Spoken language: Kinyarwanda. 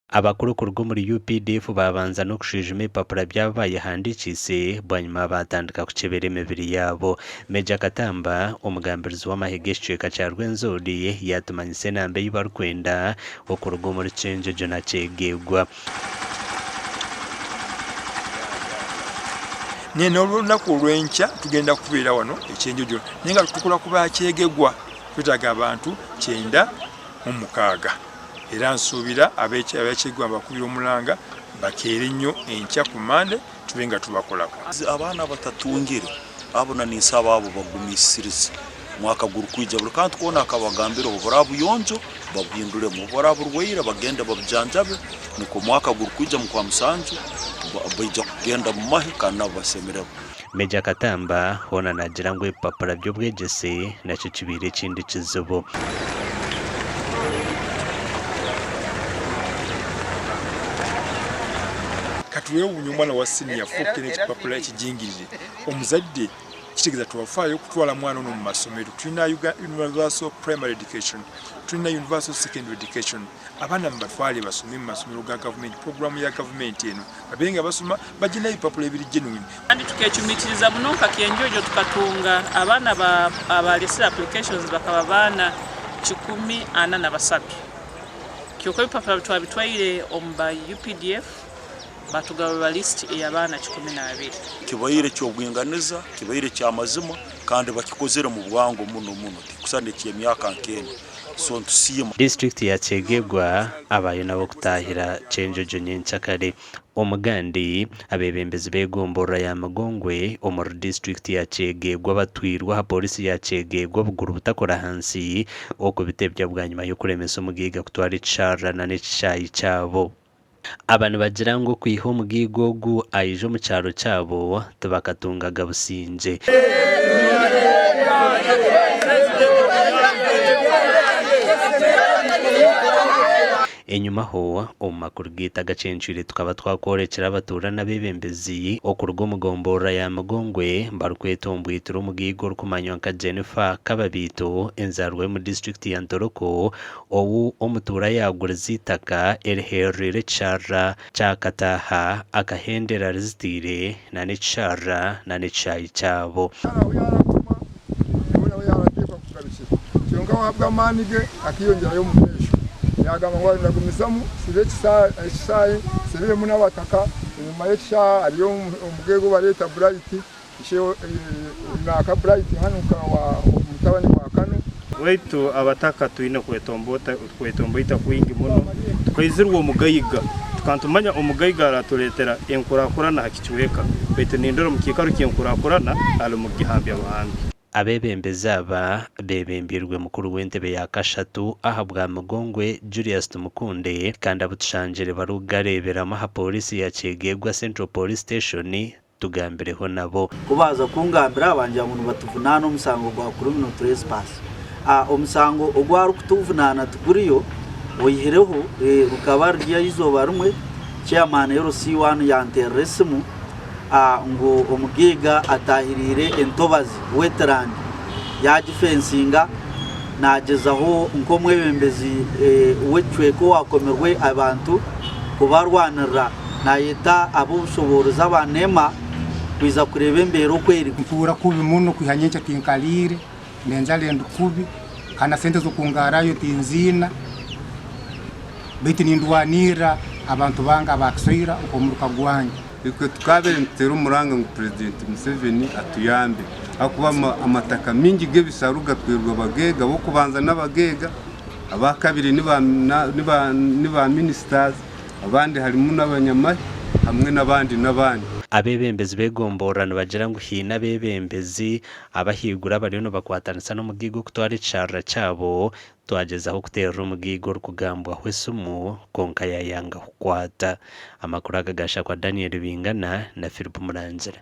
Abakuru ku rwo muri UPDF babanza no kushijima ipapuro byabaye handikise banyuma batandika ku kibera imibiri yabo. Meja Katamba umugambirizi w'amahegesheka cya Rwenzori yatumanyise nambe y'Ibarkwenda ku rwo muri Cenjejo na Cegegwa. Nene olunaku olw'enkya tugenda kubeera wano Ecyenjojo naye nga tukola kuba Cegegwa twetaaga abantu 96 era nsuubira ab'Ecegegwa bakubira omulanga bakeere nnyo enkya ku Mande tubenga tubakolako. Abaana batatungire abona nisaba abo bagumisiriza mwaka gurukwijja buli kantu kona akabagambira obura buyonjo babindure mu bura burweira bagenda babjanjabe niko mwaka gurukwijja mu kwa musanju baija kugenda mu mahi kana basemerebo. Meja Katamba hona nagira ngo ipapura by'obwegese nacyo kibire kindi kizibu. Katuwe unyumwana wa senior fuke n'ekipapula ekijingirire omuzadde kitegeza tuwafaayo kutwala mwana ono mu masomero. Tulina universal primary education, tulina universal secondary education. Abaana mbatwale basome mu masomero ga government, programu ya government eno babenga basoma bagina ibipapula ebiri genuine. Kandi tukechumitiriza munonka Kyenjojo tukatunga abaana abalesera applications bakaba baana 143 kyoko ibipapula twabitwaire omba UPDF batugaba list ey'abaana 12 kibayire cy'obwinganiza kibayire cy'amazima kandi bakikozera mu bwango muno kusande cy'emyaka nkene so ntusiyema. District ya Cegegwa abayo nabo kutahira Cenjejo nyenchakare omugandi abebembezi begombora ya Magongwe omur district ya Cegegwa batwirwa ha polisi ya Cegegwa buguru butakora hansi okubitebya bwanyuma yo kuremesa umugiga kutwara icara na n'icyayi cyabo. Abantu bagira ngo kwiho mugigogu ayijo mu cyaro cyabo tubakatungaga businje. Enyuma ho omakuru gita gacenshire tukaba twakorekera abaturana bebembezi okurwo mugombora ya Magongwe mbarkwetombwitira umugigo rukumanywa nka Jennifer Kababito enzarwe mu district ya Ntoroko owu omutura yagura zitaka elherere chara chakataha akahendera rizitire na nechara na nechayi cyabo. Manige akiyongerayo mu mesho yagamba ngo nagumisamu sibe kisayi sibe muna bataka nyuma y'ekisha ariyo umugego bareta bright ishe na ka bright hano wa mutabani wa kano wetu abataka tuine kwetomboita kwingi muno tukaizirwa umugayiga tukantumanya umugayiga aratuletera enkurakurana hakichweka wetu nindoro mukikaru kyenkurakurana ali mugihambya abahambi. Abebembezi aba bebembirwe mukuru w'entebe ya Kashatu ahabwa Magongwe Julius Tumukunde kandi abutushanjire barugarebera maha polisi ya Cegegwa Central Police Station tugambireho nabo kubaza kungambira abanje abantu batuvunana umusango gwa criminal trespass umusango ogwa rukutuvunana tuguriyo oyihereho rukaba rya izoba rumwe chairman yoro C1 ya terrorism ngo umugiga atahirire entobazi weterani yagifensinga nagezaho nko mwebembezi wecweko wakomerwe abantu kubarwanira nayeta abushoboreza abanema kwiza kureba imbere kweri mpura kubi muno kwihanyencha tinkalire nenjale ndukubi kana sente zo kungarayo tinzina beti nindwanira abantu banga baksoira ukomuruka gwanje ikwe tukabere ntero umuranga ngo President Museveni atuyambe akuba amataka mingi gebisaruga twirwa bagega bo kubanza n'abagega abakabiri niba ministers abandi harimo n'abanyamahi hamwe n'abandi abebembezi begomborana bagira ngo hina bebembezi abahigura bari no bakwatanisa no mugigo kutwara icara cyabo twagezaho kutera umugigo rukugambwa hwesumu konka yayanga kwata amakuru agagasha kwa Daniel Bingana na Philip Murangira.